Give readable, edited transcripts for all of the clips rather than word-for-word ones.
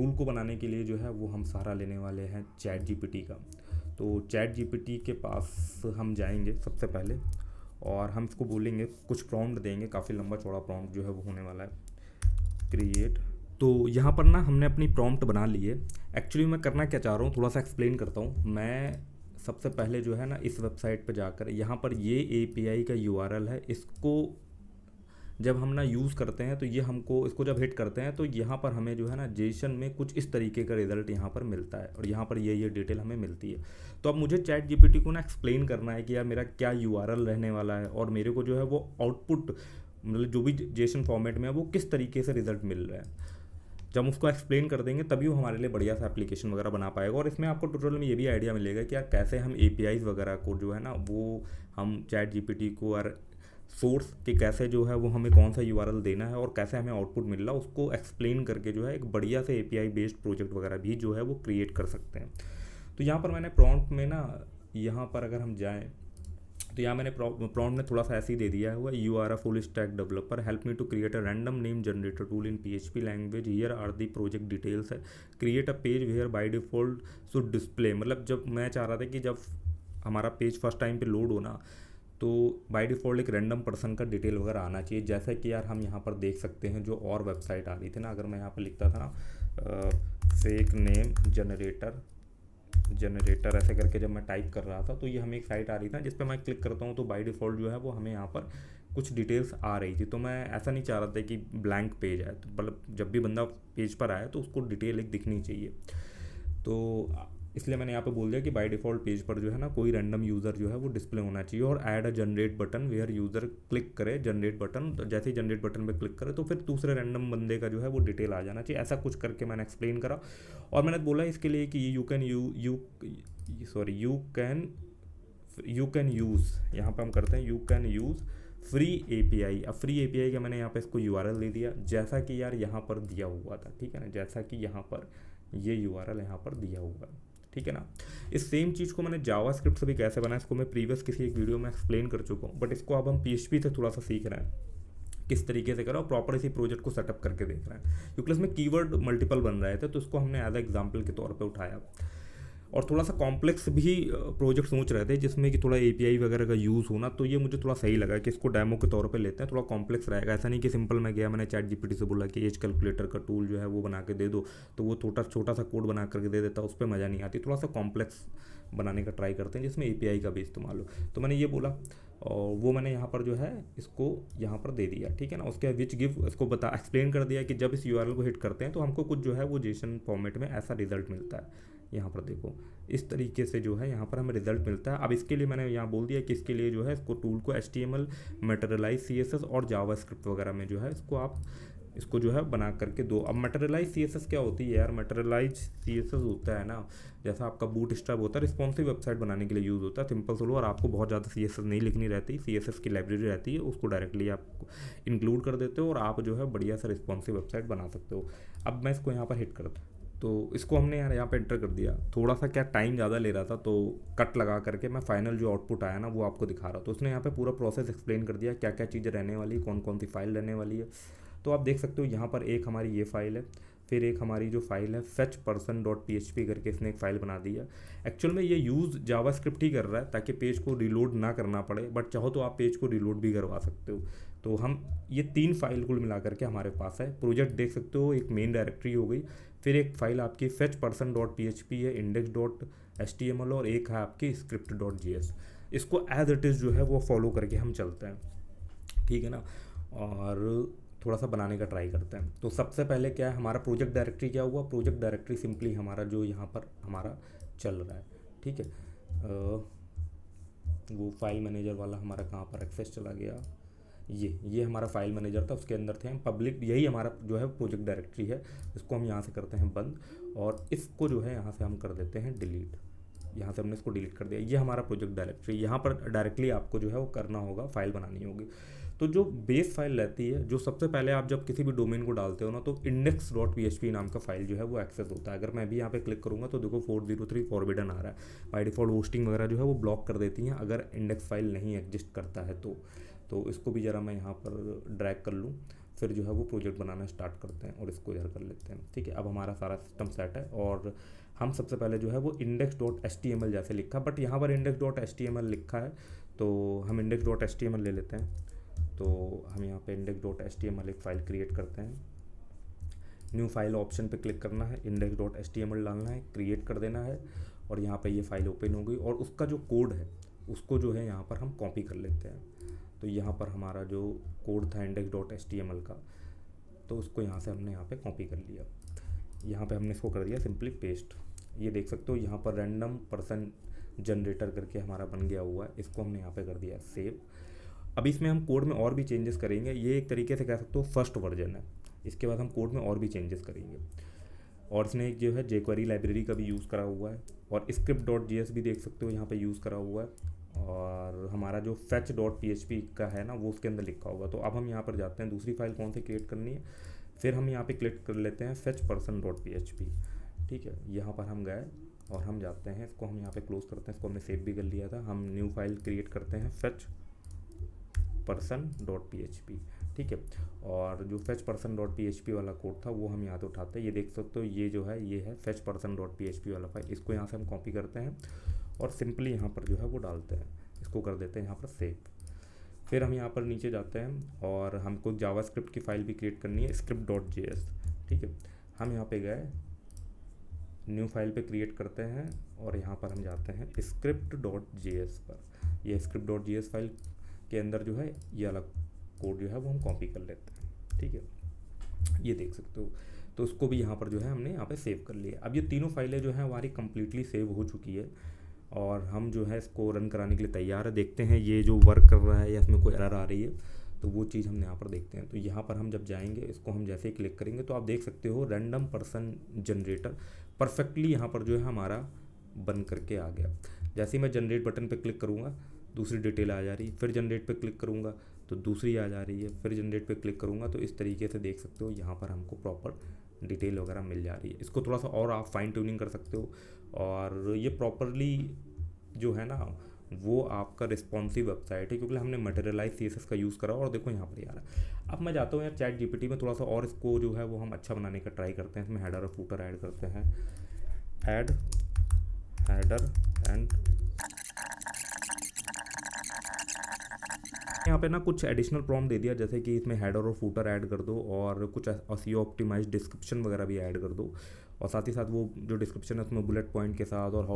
Tool को बनाने के लिए जो है वो हम सहारा लेने वाले हैं चैट जीपीटी का। तो चैट जीपीटी के पास हम जाएंगे सबसे पहले और हम इसको बोलेंगे, कुछ प्रॉम्प्ट देंगे, काफ़ी लंबा चौड़ा प्रॉम्प्ट जो है वो होने वाला है, क्रिएट। तो यहाँ पर ना हमने अपनी प्रॉम्प्ट बना ली है। एक्चुअली मैं करना क्या चाह रहा हूँ थोड़ा सा एक्सप्लेन करता हूँ। मैं सबसे पहले जो है ना इस वेबसाइट पे जाकर यहाँ पर ये एपीआई का यूआरएल है, इसको जब हम ना यूज़ करते हैं तो ये हमको इसको जब हिट करते हैं तो यहाँ पर हमें जो है ना जेसन में कुछ इस तरीके का रिजल्ट यहाँ पर मिलता है और यहाँ पर ये डिटेल हमें मिलती है। तो अब मुझे चैट जीपीटी को ना एक्सप्लेन करना है कि यार मेरा क्या यूआरएल रहने वाला है और मेरे को जो है वो आउटपुट मतलब जो भी जेसन फॉर्मेट में है वो किस तरीके से रिजल्ट मिल रहा है। जब हम उसको एक्सप्लेन कर देंगे तभी वो हमारे लिए बढ़िया सा एप्लीकेशन वगैरह बना पाएगा। और इसमें आपको ट्यूटोरियल में ये भी आइडिया मिलेगा कि यार कैसे हम एपीआईज वगैरह को जो है ना वो हम चैट जीपीटी को और सोर्स के कैसे जो है वो हमें कौन सा यूआरएल देना है और कैसे हमें आउटपुट मिल रहा है उसको एक्सप्लेन करके जो है एक बढ़िया से एपीआई बेस्ड प्रोजेक्ट वगैरह भी जो है वो क्रिएट कर सकते हैं। तो यहाँ पर मैंने प्रॉम्प्ट में ना यहाँ पर अगर हम जाएँ तो यहाँ मैंने प्रॉम्प्ट में थोड़ा सा ऐसे ही दे दिया हुआ, you are a full stack developer, help me to create a random name generator tool in PHP language, here are the project details है, create a page where by default should display. मतलब जब मैं चाह रहा था कि जब हमारा पेज फर्स्ट टाइम पे लोड होना तो बाय डिफ़ॉल्ट एक रैंडम पर्सन का डिटेल वगैरह आना चाहिए, जैसा कि यार हम यहाँ पर देख सकते हैं जो और वेबसाइट आ रही थी ना। अगर मैं यहाँ पर लिखता था ना फेक नेम जनरेटर ऐसे करके जब मैं टाइप कर रहा था तो ये हमें एक साइट आ रही थी जिस पर मैं क्लिक करता हूँ तो बाय डिफ़ॉल्ट जो है वो हमें यहाँ पर कुछ डिटेल्स आ रही थी। तो मैं ऐसा नहीं चाह रहा था कि ब्लैंक पेज है, तो मतलब जब भी बंदा पेज पर आए तो उसको डिटेल एक दिखनी चाहिए। तो इसलिए मैंने यहाँ पे बोल दिया कि बाय डिफ़ॉल्ट पेज पर जो है ना कोई रैंडम यूज़र जो है वो डिस्प्ले होना चाहिए और add a generate button where user click करे जनरेट बटन, तो जैसे ही जनरेट बटन पे क्लिक करे तो फिर दूसरे रैंडम बंदे का जो है वो डिटेल आ जाना चाहिए। ऐसा कुछ करके मैंने एक्सप्लेन करा और मैंने बोला इसके लिए कि यू कैन यूज़, यहाँ पे हम करते हैं you can use free API. अब फ्री एपीआई का मैंने यहाँ पे इसको यूआरएल दे दिया जैसा कि यार यहाँ पर दिया हुआ था, ठीक है ना, जैसा कि यहाँ पर ये यूआरएल यहाँ पर दिया हुआ है, ठीक है ना। इस सेम चीज़ को मैंने जावास्क्रिप्ट से भी कैसे बनाया इसको मैं प्रीवियस किसी एक वीडियो में एक्सप्लेन कर चुका हूँ, बट इसको अब हम पीएचपी से थोड़ा सा सीख रहे हैं किस तरीके से करा और प्रॉपर इसी प्रोजेक्ट को सेटअप करके देख रहे हैं, क्योंकि इसमें कीवर्ड मल्टीपल बन रहे थे तो इसको हमने एज एग्जाम्पल के तौर पर उठाया। और थोड़ा सा कॉम्प्लेक्स भी प्रोजेक्ट सोच रहे थे जिसमें कि थोड़ा एपीआई वगैरह का यूज़ होना, तो ये मुझे थोड़ा सही लगा कि इसको डेमो के तौर पे लेते हैं, थोड़ा कॉम्प्लेक्स रहेगा। ऐसा नहीं कि सिंपल मैं गया मैंने चैट जीपीटी से बोला कि एज कैलकुलेटर का टूल जो है वो बना के दे दो तो वो छोटा सा कोड बना करके दे देता, उस पर मज़ा नहीं आती। थोड़ा सा कॉम्प्लेक्स बनाने का ट्राई करते हैं जिसमें एपीआई का भी इस्तेमाल हो। तो मैंने ये बोला और वो मैंने यहाँ पर जो है इसको यहाँ पर दे दिया, ठीक है ना। उसके बाद विच गिव इसको एक्सप्लेन कर दिया कि जब इस यूआरएल को हिट करते हैं तो हमको कुछ जो है वो जेसन फॉर्मेट में ऐसा रिजल्ट मिलता है। यहाँ पर देखो इस तरीके से जो है यहाँ पर हमें रिजल्ट मिलता है। अब इसके लिए मैंने यहाँ बोल दिया कि इसके लिए जो है इसको टूल को HTML, मटेरियलाइज CSS और जावास्क्रिप्ट वगैरह में जो है इसको जो है बना करके दो। अब मटेरियलाइज CSS क्या होती है यार, मटेरियलाइज CSS होता है ना जैसा आपका बूटस्ट्रैप होता है, रिस्पॉन्सिव वेबसाइट बनाने के लिए यूज़ होता है, सिंपल सोलो, और आपको बहुत ज़्यादा CSS नहीं लिखनी रहती, CSS की लाइब्रेरी रहती है, उसको डायरेक्टली आप इंक्लूड कर देते हो और आप जो है बढ़िया सा रिस्पॉन्सिव वेबसाइट बना सकते हो। अब मैं इसको यहाँ पर हिट करता तो इसको हमने यार यहाँ पे एंटर कर दिया, थोड़ा सा क्या टाइम ज़्यादा ले रहा था तो कट लगा करके मैं फाइनल जो आउटपुट आया ना वो आपको दिखा रहा हूँ। तो उसने यहाँ पे पूरा प्रोसेस एक्सप्लेन कर दिया क्या क्या चीज़ें रहने वाली, कौन कौन सी फाइल रहने वाली है। तो आप देख सकते हो यहाँ पर एक हमारी ये फाइल है, फिर एक हमारी जो फाइल है fetch person डॉट php करके इसने एक फ़ाइल बना दी है। एक्चुअल में ये यूज़ जावास्क्रिप्ट ही कर रहा है ताकि पेज को रिलोड ना करना पड़े, बट चाहो तो आप पेज को रिलोड भी करवा सकते हो। तो हम ये 3 फाइल कुल मिला करके हमारे पास है। प्रोजेक्ट देख सकते हो, एक मेन डायरेक्टरी हो गई, फिर एक फाइल आपकी fetch person डॉट php है, इंडेक्स डॉट HTML और एक है आपकी स्क्रिप्ट डॉट JS। इसको एज इट इज़ जो है वो फॉलो करके हम चलते हैं, ठीक है ना। और थोड़ा सा बनाने का ट्राई करते हैं। तो सबसे पहले क्या है हमारा प्रोजेक्ट डायरेक्टरी क्या हुआ, प्रोजेक्ट डायरेक्टरी सिंपली हमारा जो यहाँ पर हमारा चल रहा है, ठीक है। वो फाइल मैनेजर वाला हमारा कहाँ पर एक्सेस चला गया, ये हमारा फाइल मैनेजर था, उसके अंदर थे हम पब्लिक, यही हमारा जो है प्रोजेक्ट डायरेक्टरी है। इसको हम यहाँ से करते हैं बंद और इसको जो है यहाँ से हम कर देते हैं डिलीट। यहाँ से हमने इसको डिलीट कर दिया। ये हमारा प्रोजेक्ट डायरेक्टरी, यहाँ पर डायरेक्टली आपको जो है वो करना होगा, फाइल बनानी होगी। तो जो बेस फाइल रहती है, जो सबसे पहले आप जब किसी भी डोमेन को डालते हो ना तो इंडेक्स डॉट php नाम का फाइल जो है वो एक्सेस होता है। अगर मैं भी यहाँ पे क्लिक करूँगा तो देखो 403 फॉरबिडन आ रहा है। बाय डिफ़ॉल्ट होस्टिंग वगैरह जो है वो ब्लॉक कर देती हैं अगर इंडेक्स फाइल नहीं एग्जिस्ट करता है तो इसको भी ज़रा मैं यहाँ पर ड्रैग कर लूँ। फिर जो है वो प्रोजेक्ट बनाना स्टार्ट करते हैं और इसको इधर कर लेते हैं। ठीक है, अब हमारा सारा सिस्टम सेट है और हम सबसे पहले जो है वो index.html जैसे लिखा, बट यहाँ पर index.html लिखा है तो हम index.html ले लेते हैं। तो हम यहाँ पे index.html एक फ़ाइल क्रिएट करते हैं, न्यू फाइल ऑप्शन पे क्लिक करना है, index.html डालना है, क्रिएट कर देना है और यहाँ पे ये फाइल ओपन हो गई और उसका जो कोड है उसको जो है यहाँ पर हम कॉपी कर लेते हैं। तो यहाँ पर हमारा जो कोड था index.html का, तो उसको यहाँ से हमने यहाँ पे कॉपी कर लिया, यहाँ पे हमने इसको कर दिया सिंपली पेस्ट। ये देख सकते हो यहाँ पर रैंडम पर्सन जनरेटर करके हमारा बन गया हुआ है, इसको हमने यहाँ पे कर दिया सेव। अब इसमें हम कोड में और भी चेंजेस करेंगे, ये एक तरीके से कह सकते हो फर्स्ट वर्जन है, इसके बाद हम कोड में और भी चेंजेस करेंगे। और इसने एक जो है jQuery लाइब्रेरी का भी यूज़ करा हुआ है और script.js भी देख सकते हो यहाँ पे यूज़ करा हुआ है और हमारा जो fetch.php का है ना वो उसके अंदर लिखा हुआ। तो अब हम यहाँ पर जाते हैं, दूसरी फाइल कौन सी क्रिएट करनी है, फिर हम यहाँ पे क्लिक कर लेते हैं fetch_person.php। ठीक है, यहाँ पर हम गए और हम जाते हैं, इसको हम यहाँ पे क्लोज करते हैं, इसको हमने सेव भी कर लिया था। हम न्यू फाइल क्रिएट करते हैं fetch_person.php। ठीक है, और जो fetch_person.php वाला कोड था वो हम यहाँ से उठाते हैं, ये देख सकते हो ये जो है ये है fetch_person.php वाला फाइल, इसको यहाँ से हम कॉपी करते हैं और सिंपली यहाँ पर जो है वो डालते हैं, इसको कर देते हैं यहाँ पर सेव। फिर हम यहाँ पर नीचे जाते हैं और हमको जावास्क्रिप्ट की फ़ाइल भी क्रिएट करनी है script.js। ठीक है, हम यहाँ पे गए, न्यू फाइल पे क्रिएट करते हैं और यहाँ पर हम जाते हैं script.js पर। ये script.js फाइल के अंदर जो है ये अलग कोड जो है वो हम कॉपी कर लेते हैं। ठीक है, ये देख सकते हो, तो उसको भी यहाँ पर जो है हमने यहाँ पे सेव कर लिया। अब ये तीनों फाइलें जो हैं हमारी कम्प्लीटली सेव हो चुकी है और हम जो है इसको रन कराने के लिए तैयार है। देखते हैं ये जो वर्क कर रहा है या इसमें कोई एरर आ रही है, तो वो चीज़ हम यहाँ पर देखते हैं। तो यहाँ पर हम जब जाएंगे, इसको हम जैसे ही क्लिक करेंगे तो आप देख सकते हो रैंडम पर्सन जनरेटर परफेक्टली यहाँ पर जो है हमारा बन करके आ गया। जैसे ही मैं जनरेट बटन पे क्लिक करूँगा दूसरी डिटेल आ जा रही है, फिर जनरेट पे क्लिक करूँगा तो दूसरी आ जा रही है, फिर जनरेट पे क्लिक करूँगा तो इस तरीके से देख सकते हो यहाँ पर हमको प्रॉपर डिटेल वगैरह मिल जा रही है। इसको थोड़ा सा और आप फाइन ट्यूनिंग कर सकते हो और ये प्रॉपरली जो है ना वो आपका रिस्पॉन्सिव वेबसाइट है, क्योंकि हमने मटेरियलाइज CSS का यूज़ करा और देखो यहाँ पर यार। अब मैं जाता हूँ यार चैट GPT में थोड़ा सा और इसको जो है वो हम अच्छा बनाने का ट्राई करते हैं। इसमें हेडर और फूटर ऐड करते हैं, ऐड हेडर एंड यहाँ पे ना कुछ एडिशनल प्रॉम्प्ट दे दिया, जैसे कि इसमें हेडर और फूटर ऐड कर दो और कुछ SEO ऑप्टिमाइज्ड डिस्क्रिप्शन वगैरह भी ऐड कर दो और साथ ही साथ वो जो डिस्क्रिप्शन है उसमें बुलेट पॉइंट के साथ और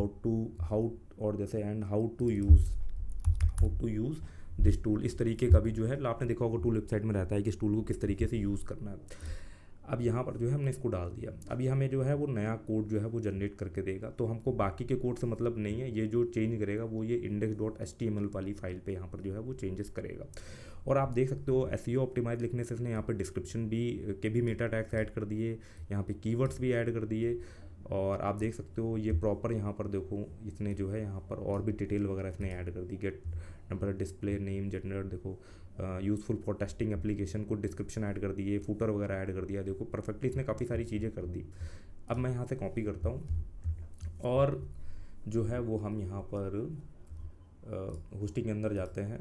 हाउ और जैसे and how to use this tool, इस तरीके का भी जो है आपने देखा होगा टूल वेबसाइट में रहता है कि इस टूल को किस तरीके से यूज़ करना है। अब यहाँ पर जो है हमने इसको डाल दिया, अभी हमें जो है वो नया कोड जो है वो जनरेट करके देगा। तो हमको बाकी के कोड से मतलब नहीं है, ये जो चेंज करेगा वो ये index.html वाली फाइल पे यहाँ पर जो है वो चेंजेस करेगा। और आप देख सकते हो SEO ऑप्टिमाइज लिखने से इसने यहाँ पर डिस्क्रिप्शन भी के भी मेटा टैग्स ऐड कर दिए, यहाँ पे कीवर्ड्स भी ऐड कर दिए और आप देख सकते हो ये प्रॉपर यहाँ पर देखो इसने जो है यहाँ पर और भी डिटेल वगैरह इसने ऐड कर दी, get number, display name, gender, देखो यूज़फुल फॉर टेस्टिंग एप्लीकेशन को डिस्क्रिप्शन ऐड कर दिए, फूटर वगैरह ऐड कर दिया, देखो परफेक्टली इसने काफ़ी सारी चीज़ें कर दी। अब मैं यहाँ से कॉपी करता हूँ और जो है वो हम यहाँ पर होस्टिंग के अंदर जाते हैं,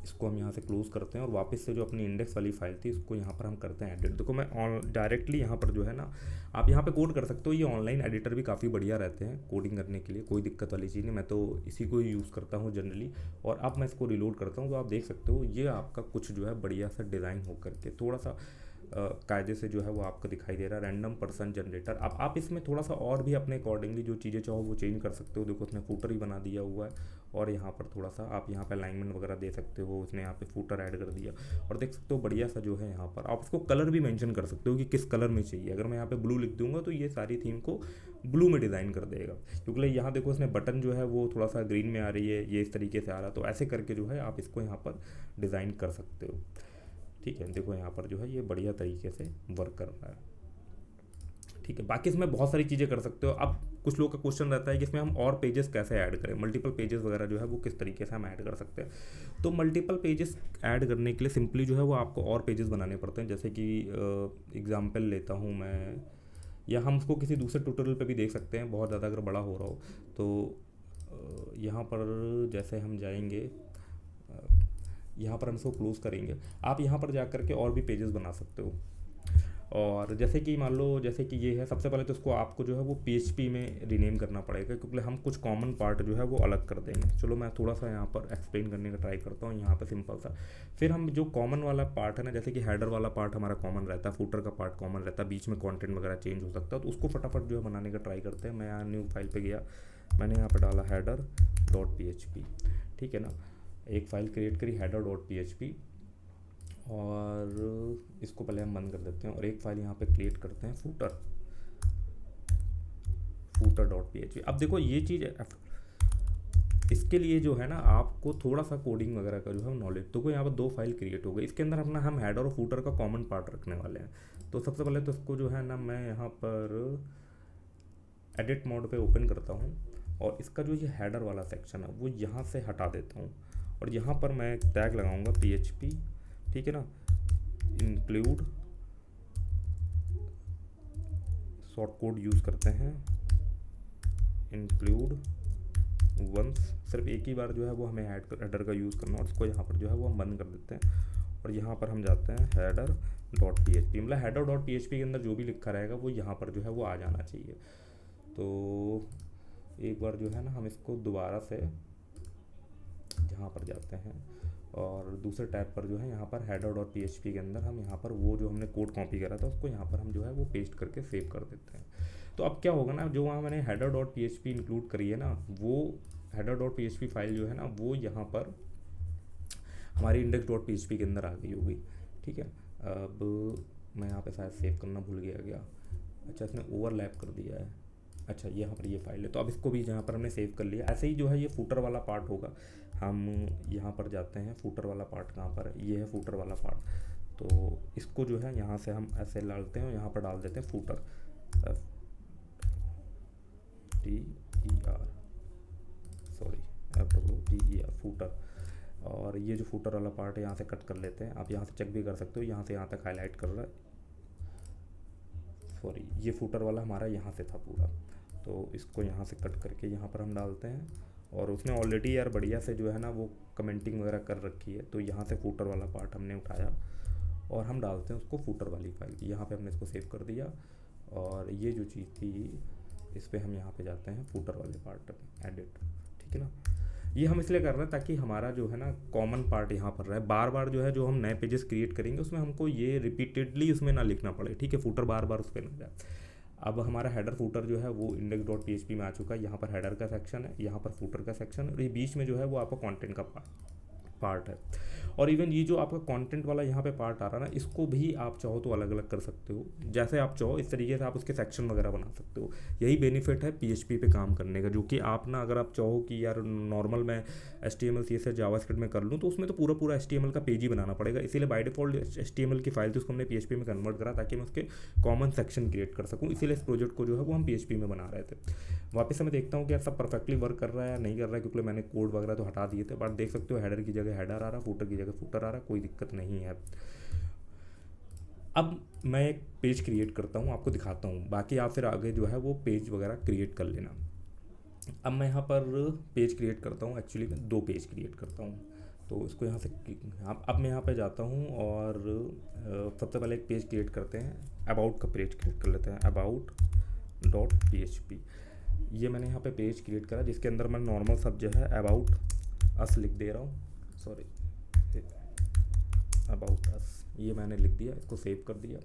इसको हम यहाँ से क्लोज़ करते हैं और वापस से जो अपनी इंडेक्स वाली फाइल थी उसको यहाँ पर हम करते हैं एडिट। देखो मैं डायरेक्टली यहाँ पर जो है ना आप यहाँ पे कोड कर सकते हो, ये ऑनलाइन एडिटर भी काफ़ी बढ़िया रहते हैं कोडिंग करने के लिए, कोई दिक्कत वाली चीज़ नहीं, मैं तो इसी को ही यूज़ करता हूँ जनरली। और अब मैं इसको रिलोड करता हूँ तो आप देख सकते हो ये आपका कुछ जो है बढ़िया सा डिज़ाइन हो करके थोड़ा सा कायदे से जो है वो आपको दिखाई दे रहा है, रैंडम पर्सन जनरेटर। अब आप इसमें थोड़ा सा और भी अपने अकॉर्डिंगली जो चीज़ें चाहो वो चेंज कर सकते हो। देखो उसने फूटर ही बना दिया हुआ है और यहाँ पर थोड़ा सा आप यहाँ पे अलाइनमेंट वगैरह दे सकते हो, उसने यहाँ पे फूटर ऐड कर दिया और देख सकते हो बढ़िया सा जो है यहाँ पर आप इसको कलर भी मेंशन कर सकते हो कि किस कलर में चाहिए। अगर मैं यहाँ पे ब्लू लिख दूंगा तो ये सारी थीम को ब्लू में डिज़ाइन कर देगा, क्योंकि यहाँ देखो इसने बटन जो है वो थोड़ा सा ग्रीन में आ रही है, ये इस तरीके से आ रहा है, तो ऐसे करके जो है आप इसको यहाँ पर डिज़ाइन कर सकते हो। ठीक है, देखो यहाँ पर जो है ये बढ़िया तरीके से वर्क कर रहा है। ठीक है, बाकी इसमें बहुत सारी चीज़ें कर सकते हो। अब कुछ लोगों का क्वेश्चन रहता है कि इसमें हम और पेजेस कैसे ऐड करें, मल्टीपल पेजेस वगैरह जो है वो किस तरीके से हम ऐड कर सकते हैं। तो मल्टीपल पेजेस ऐड करने के लिए सिंपली जो है वो आपको और पेजेस बनाने पड़ते हैं। जैसे कि एग्जांपल लेता हूँ मैं, या हम उसको किसी दूसरे ट्यूटोरियल पे भी देख सकते हैं, बहुत ज़्यादा अगर बड़ा हो रहा हो तो यहाँ पर जैसे हम जाएंगे यहाँ पर हम इसको क्लोज़ करेंगे। आप यहाँ पर जा कर के और भी पेजेस बना सकते हो। और जैसे कि मान लो जैसे कि ये है, सबसे पहले तो इसको आपको जो है वो PHP में रीनेम करना पड़ेगा, क्योंकि हम कुछ कॉमन पार्ट जो है वो अलग कर देंगे। चलो मैं थोड़ा सा यहाँ पर एक्सप्लेन करने का ट्राई करता हूँ यहाँ पर सिंपल सा। फिर हम जो कॉमन वाला पार्ट है ना, जैसे कि हेडर वाला पार्ट हमारा कॉमन रहता है, फूटर का पार्ट कॉमन रहता है, बीच में कॉन्टेंट वगैरह चेंज हो सकता है, तो उसको फटाफट जो है बनाने का ट्राई करते हैं। मैं यहाँ न्यू फाइल पर गया, मैंने यहाँ पर डाला header.php, ठीक है ना। एक फ़ाइल क्रिएट करी header.php, और इसको पहले हम बंद कर देते हैं, और एक फ़ाइल यहाँ पे क्रिएट करते हैं footer.php। अब देखो ये चीज़, इसके लिए जो है ना आपको थोड़ा सा कोडिंग वगैरह का जो है नॉलेज, तो कोई यहाँ पर 2 फाइल क्रिएट हो गई। इसके अंदर अपना हम हेडर और फूटर का कॉमन पार्ट रखने वाले हैं। तो सबसे पहले तो इसको जो है ना मैं यहाँ पर एडिट मोड पे ओपन करता हूँ, और इसका जो ये हेडर वाला सेक्शन है वो यहाँ से हटा देता हूँ, और यहाँ पर मैं एक टैग लगाऊंगा PHP, ठीक है ना, इंक्लूड शॉर्ट कोड यूज़ करते हैं, इंक्लूड वंस, सिर्फ एक ही बार जो है वो हमें हेडर का यूज़ करना है, और इसको यहाँ पर जो है वो हम बंद कर देते हैं, और यहाँ पर हम जाते हैं header.php। मतलब header.php के अंदर जो भी लिखा रहेगा वो यहाँ पर जो है वो आ जाना चाहिए। तो एक बार जो है ना हम इसको दोबारा से यहाँ पर जाते हैं, और दूसरे टैब पर जो है यहाँ पर header.php के अंदर हम यहाँ पर वो जो हमने कोड कॉपी करा था उसको यहाँ पर हम जो है वो पेस्ट करके सेव कर देते हैं। तो अब क्या होगा ना, जो वहाँ मैंने header.php इंक्लूड करी है ना, वो header.php फाइल जो है ना वो यहाँ पर हमारी index.php के अंदर आ गई होगी, ठीक है। अब मैं यहाँ पे शायद सेव करना भूल गया। अच्छा, इसने ओवरलैप कर दिया है। अच्छा, यहाँ पर ये फाइल है, तो अब इसको भी यहाँ पर हमने सेव कर लिया। ऐसे ही जो है ये फूटर वाला पार्ट होगा। हम यहाँ पर जाते हैं, फूटर वाला पार्ट कहाँ पर है, ये है फूटर वाला पार्ट। तो इसको जो है यहाँ से हम ऐसे डालते हैं, और यहाँ पर डाल देते हैं फूटर, FTER फूटर। और ये जो फूटर वाला पार्ट है यहाँ से कट कर लेते हैं। आप यहाँ से चेक भी कर सकते हो, यहाँ से यहाँ तक हाईलाइट कर रहा है, सॉरी, ये फूटर वाला हमारा यहाँ से था पूरा। तो इसको यहाँ से कट करके यहाँ पर हम डालते हैं, और उसने ऑलरेडी यार बढ़िया से जो है ना वो कमेंटिंग वगैरह कर रखी है, तो यहाँ से फूटर वाला पार्ट हमने उठाया और हम डालते हैं उसको फूटर वाली फाइल। यहाँ पे हमने इसको सेव कर दिया, और ये जो चीज़ थी इस पर हम यहाँ पे जाते हैं फूटर वाले पार्ट एडिट, ठीक है ना। ये हम इसलिए कर रहे हैं ताकि हमारा जो है ना कॉमन पार्ट यहाँ पर रहे, बार बार जो है जो हम नए पेजेस क्रिएट करेंगे उसमें हमको ये रिपीटेडली उसमें ना लिखना पड़े, ठीक है, फूटर बार बार उस पर ना जाए। अब हमारा हेडर फूटर जो है वो index.php में आ चुका है। यहाँ पर हेडर का सेक्शन है, यहाँ पर फूटर का सेक्शन, और ये बीच में जो है वो आपका कंटेंट का पार्ट है। और इवन ये जो आपका कंटेंट वाला यहाँ पे पार्ट आ रहा है ना, इसको भी आप चाहो तो अलग अलग कर सकते हो, जैसे आप चाहो इस तरीके से आप उसके सेक्शन वगैरह बना सकते हो। यही बेनिफिट है PHP पे काम करने का, जो कि आप ना अगर आप चाहो कि यार नॉर्मल मैं HTML CSS जावास्क्रिप्ट में कर लूँ तो उसमें तो पूरा HTML का पेज ही बनाना पड़ेगा। इसीलिए बाय डिफॉल्ट HTML की फाइल थी उसको हमने PHP में कन्वर्ट करा ताकि मैं उसके कॉमन सेक्शन क्रिएट कर सकूँ। इसीलिए इस प्रोजेक्ट को जो है वो हम PHP में बना रहे थे। वापस से मैं देखता हूँ कि यार सब परफेक्टली वर्क कर रहा है या नहीं कर रहा है, क्योंकि मैंने कोड वगैरह तो हटा दिए थे, बट देख सकते हो हेडर की जगह हेडर आ रहा, फूटर की जगह फूटर आ रहा, कोई दिक्कत नहीं है। अब मैं एक पेज क्रिएट करता हूँ, आपको दिखाता हूँ, बाकी आप फिर आगे जो है वो पेज वगैरह क्रिएट कर लेना। अब मैं यहाँ पर पेज क्रिएट करता हूँ, एक्चुअली मैं 2 पेज क्रिएट करता हूँ। तो इसको यहाँ से अब मैं यहाँ पे जाता हूँ, और सबसे पहले एक पेज क्रिएट करते हैं, अबाउट का पेज क्रिएट कर लेते हैं, about.php। ये मैंने यहाँ पे पेज क्रिएट करा जिसके अंदर मैं नॉर्मल सब जो है अबाउट अस लिख दे रहा हूँ, सॉरी अबाउट अस, ये मैंने लिख दिया, इसको सेव कर दिया।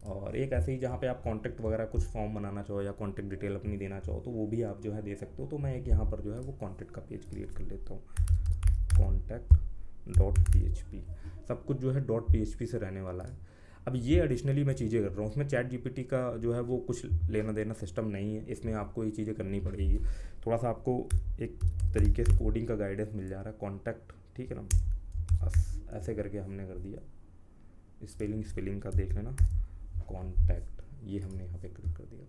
और एक ऐसे ही जहाँ पे आप कॉन्टैक्ट वगैरह कुछ फॉर्म बनाना चाहो या कॉन्टैक्ट डिटेल अपनी देना चाहो तो वो भी आप जो है दे सकते हो। तो मैं एक यहाँ पर जो है वो कॉन्टैक्ट का पेज क्रिएट कर लेता हूँ, contact.php। सब कुछ जो है .php से रहने वाला है। अब ये एडिशनली मैं चीज़ें कर रहा हूँ, उसमें ChatGPT का जो है वो कुछ लेना देना सिस्टम नहीं है, इसमें आपको ये चीज़ें करनी पड़ेगी। थोड़ा सा आपको एक तरीके से कोडिंग का गाइडेंस मिल जा रहा है, कॉन्टैक्ट, ठीक है ना, ऐसे करके हमने कर दिया, स्पेलिंग का देख लेना, कॉन्टैक्ट, ये हमने यहाँ पे क्लिक कर दिया।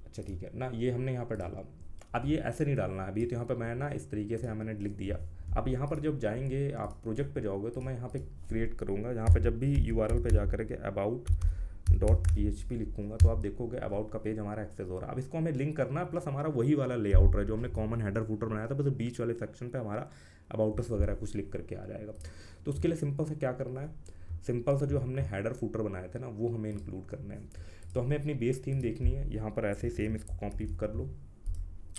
अच्छा ठीक है ना, ये हमने यहाँ पे डाला। अब ये ऐसे नहीं डालना है अभी, तो यहाँ पे मैं ना इस तरीके से मैंने लिख दिया। अब यहाँ पर जब जाएंगे आप प्रोजेक्ट पे जाओगे तो मैं यहाँ पे क्रिएट करूँगा, यहाँ पे जब भी URL पे जा कर के about.php डॉट PHP लिखूंगा तो आप देखोगे अबाउट का पेज हमारा एक्सेस हो रहा है। अब इसको हमें लिंक करना है, प्लस हमारा वही वाला लेआउट रहा है जो हमने कॉमन हेडर फूटर बनाया था, बस बीच वाले सेक्शन पे हमारा अबाउट अस वगैरह कुछ लिख करके आ जाएगा। तो उसके लिए सिंपल से क्या करना है, सिंपल से जो हमने हेडर फूटर बनाए थे ना वो हमें इंक्लूड करने हैं। तो हमें अपनी बेस थीम देखनी है, यहाँ पर ऐसे सेम इसको कॉपी कर लो।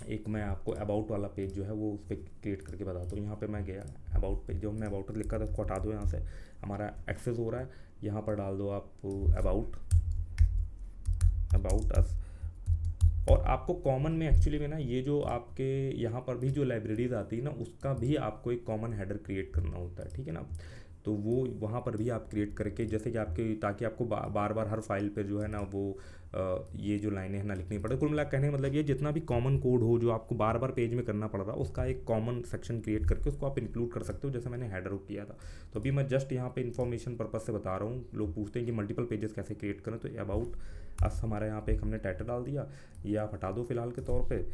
एक मैं आपको अबाउट वाला पेज जो है वो उस पर क्रिएट करके बताता हूँ। यहाँ पे मैं गया अबाउट पेज, जो हमने अबाउट लिखा था उसको हटा दो, यहाँ से हमारा एक्सेस हो रहा है, यहाँ पर डाल दो आप अबाउट अस। और आपको कॉमन में एक्चुअली में ना ये जो आपके यहाँ पर भी जो लाइब्रेरीज आती है ना उसका भी आपको एक कॉमन हेडर क्रिएट करना होता है, ठीक है ना। तो वो वहाँ पर भी आप क्रिएट करके, जैसे कि आपके, ताकि आपको बार बार हर फाइल पे जो है ना वो ये जो लाइनें हैं ना लिखनी पड़े। कुल मिला कहने का मतलब ये जितना भी कॉमन कोड हो जो आपको बार बार पेज में करना पड़ रहा है उसका एक कॉमन सेक्शन क्रिएट करके उसको आप इंक्लूड कर सकते हो, जैसे मैंने हेडर किया था। तो अभी मैं जस्ट यहाँ पे इन्फॉर्मेशन पर्पज से बता रहा हूँ। लोग पूछते हैं कि मल्टीपल पेजेस कैसे क्रिएट करें, तो अबाउट अस हमारे यहाँ पे एक हमने टाइटल डाल दिया, ये आप हटा दो फिलहाल के तौर पे,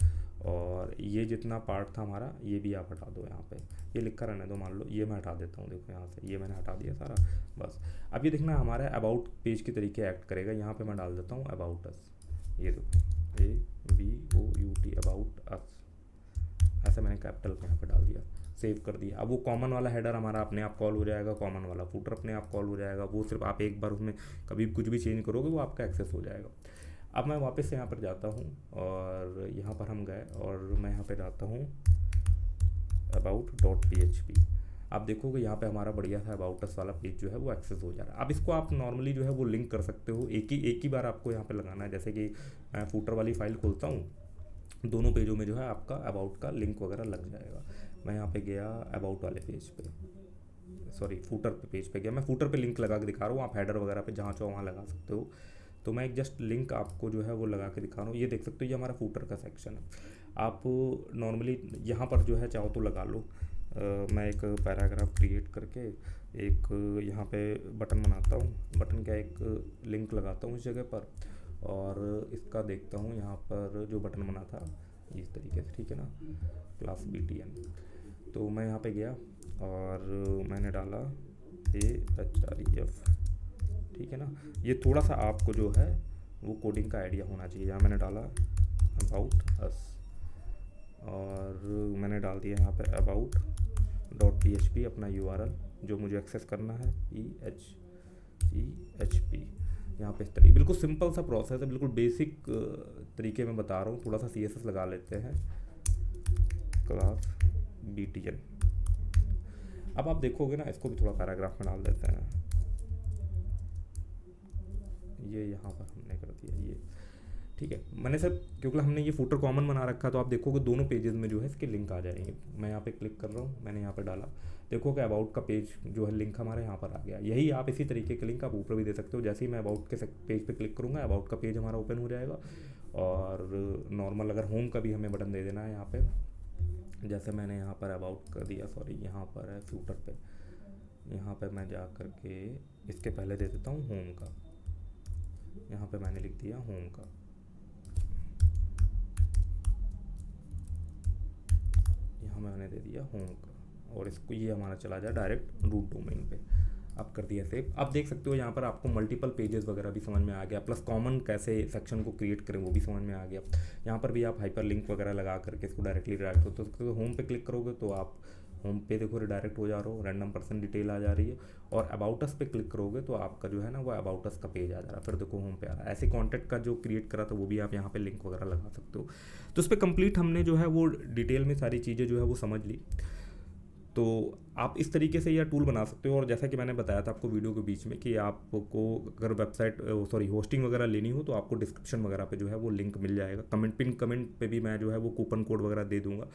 और ये जितना पार्ट था हमारा ये भी आप हटा दो। यहाँ पे ये लिखा रहने दो, मान लो ये मैं हटा देता हूँ, देखो यहाँ से ये मैंने हटा दिया सारा। बस अब ये देखना हमारा अबाउट पेज के तरीके एक्ट करेगा। यहाँ पे मैं डाल देता हूँ अबाउट अस, ये देखो ABOUT अबाउट अस, ऐसे मैंने कैपिटल पे यहाँ पे डाल दिया, सेव कर दिया। अब वो कॉमन वाला हेडर हमारा अपने आप कॉल हो जाएगा, कॉमन वाला फूटर अपने आप कॉल हो जाएगा। वो सिर्फ आप एक बार उसमें कभी कुछ भी चेंज करोगे वो आपका एक्सेस हो जाएगा। अब मैं वापस से यहाँ पर जाता हूँ और यहाँ पर हम गए और मैं यहाँ पे जाता हूँ about.php। आप देखोगे यहाँ पे हमारा बढ़िया सा अबाउट अस वाला पेज जो है वो एक्सेस हो जा रहा है। अब इसको आप नॉर्मली जो है वो लिंक कर सकते हो, एक ही बार आपको यहाँ पे लगाना है। जैसे कि मैं फूटर वाली फाइल खोलता हूँ, दोनों पेजों में जो है आपका अबाउट का लिंक वगैरह लग जाएगा। मैं यहाँ पे गया अबाउट वाले पेज पे, सॉरी फूटर पे पेज पे गया, मैं फूटर पे लिंक लगा के दिखा रहा हूँ, आप हेडर वगैरह पे जहाँ चाहो वहाँ लगा सकते हो। तो मैं एक जस्ट लिंक आपको जो है वो लगा के दिखा रहा हूँ। ये देख सकते हो ये हमारा फूटर का सेक्शन है। आप नॉर्मली यहाँ पर जो है चाहो तो लगा लो। मैं एक पैराग्राफ क्रिएट करके एक यहाँ पे बटन बनाता हूँ, बटन क्या एक लिंक लगाता हूँ इस जगह पर, और इसका देखता हूँ यहाँ पर जो बटन बना था इस तरीके से, ठीक है ना, क्लास BTN। तो मैं यहाँ पे गया और मैंने डाला AHREF, ठीक है ना। ये थोड़ा सा आपको जो है वो कोडिंग का आइडिया होना चाहिए। यहाँ मैंने डाला अबाउट अस और मैंने डाल दिया यहाँ पे about.php अपना URL जो मुझे एक्सेस करना है, EHP। यहाँ पे इस तरीके बिल्कुल सिंपल सा प्रोसेस है, बिल्कुल बेसिक तरीके में बता रहा हूँ। थोड़ा सा CSS लगा लेते हैं, क्लास BTN। अब आप देखोगे ना, इसको भी थोड़ा पैराग्राफ में डाल देते हैं। ये यहाँ पर हमने कर दिया ये, ठीक है। मैंने सर क्योंकि हमने ये फूटर कॉमन बना रखा, तो आप देखोगे दोनों पेजेस में जो है इसके लिंक आ जाएंगे। मैं यहाँ पे क्लिक कर रहा हूँ, मैंने यहाँ पे डाला, देखोगे अबाउट का पेज जो है लिंक हमारे यहाँ पर आ गया। यही आप इसी तरीके के लिंक आप ऊपर भी दे सकते हो। जैसे ही मैं अबाउट के पेज पे क्लिक करूँगा अबाउट का पेज हमारा ओपन हो जाएगा। और नॉर्मल अगर होम का भी हमें बटन दे देना है यहाँ पे, जैसे मैंने यहाँ पर अबाउट कर दिया, सॉरी यहाँ पर है फ्यूटर पे, यहाँ पे मैं जा कर के इसके पहले दे देता हूँ होम का। यहाँ पे मैंने लिख दिया होम का, यहाँ मैंने दे दिया होम का, और इसको ये हमारा चला जाए डायरेक्ट रूट डोमेन पे। आप कर दिया सेव। आप देख सकते हो यहाँ पर आपको मल्टीपल पेजेस वगैरह भी समझ में आ गया, प्लस कॉमन कैसे सेक्शन को क्रिएट करें वो भी समझ में आ गया। यहाँ पर भी आप हाइपर लिंक वगैरह लगा करके इसको डायरेक्टली रिडायरेक्ट हो, तो होम पे क्लिक करोगे तो आप होम पे देखो रिडायरेक्ट हो जा रहा हो, रैंडम पर्सन डिटेल आ जा रही है। और अबाउट अस पे क्लिक करोगे तो आपका जो है ना वो अबाउट अस का पेज आ जा रहा है, फिर देखो होम पे आ रहा है। ऐसे कॉन्टैक्ट का जो क्रिएट करा था वो भी आप यहाँ पे लिंक वगैरह लगा सकते हो। तो उस पर कंप्लीट हमने जो है वो डिटेल में सारी चीज़ें जो है वो समझ ली। तो आप इस तरीके से यह टूल बना सकते हो। और जैसा कि मैंने बताया था आपको वीडियो के बीच में कि आपको अगर वेबसाइट होस्टिंग वगैरह लेनी हो तो आपको डिस्क्रिप्शन वगैरह पे जो है वो लिंक मिल जाएगा। कमेंट पे भी मैं जो है वो कूपन कोड वगैरह दे दूंगा,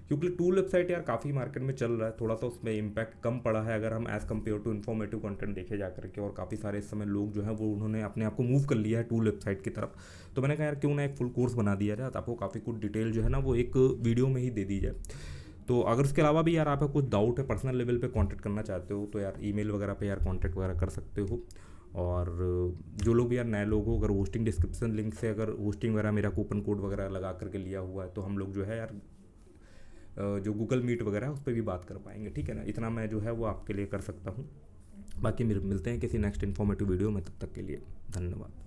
क्योंकि टूल वेबसाइट यार काफ़ी मार्केट में चल रहा है, थोड़ा सा उसमें इम्पैक्ट कम पड़ा है अगर हम as compare to informative content देखे जा करके। और काफ़ी सारे इस समय लोग जो हैं वो उन्होंने अपने आप को मूव कर लिया है टूल वेबसाइट की तरफ। तो मैंने कहा यार क्यों ना एक फुल कोर्स बना दिया जाए, तो आपको काफ़ी कुछ डिटेल जो है ना वो एक वीडियो में ही दे दी जाए। तो अगर उसके अलावा भी यार आपका कुछ डाउट है, पर्सनल लेवल पे कांटेक्ट करना चाहते हो तो यार ईमेल वगैरह पे यार कांटेक्ट वगैरह कर सकते हो। और जो लोग यार नए लोग हो, अगर होस्टिंग डिस्क्रिप्शन लिंक से अगर होस्टिंग वगैरह मेरा कूपन कोड वगैरह लगा करके लिया हुआ है तो हम लोग जो है यार जो गूगल मीट वगैरह है उस पर भी बात कर पाएंगे, ठीक है ना। इतना मैं जो है वो आपके लिए कर सकता हूँ। बाकी मिलते हैं किसी नेक्स्ट इन्फॉर्मेटिव वीडियो में, तब तक के लिए धन्यवाद।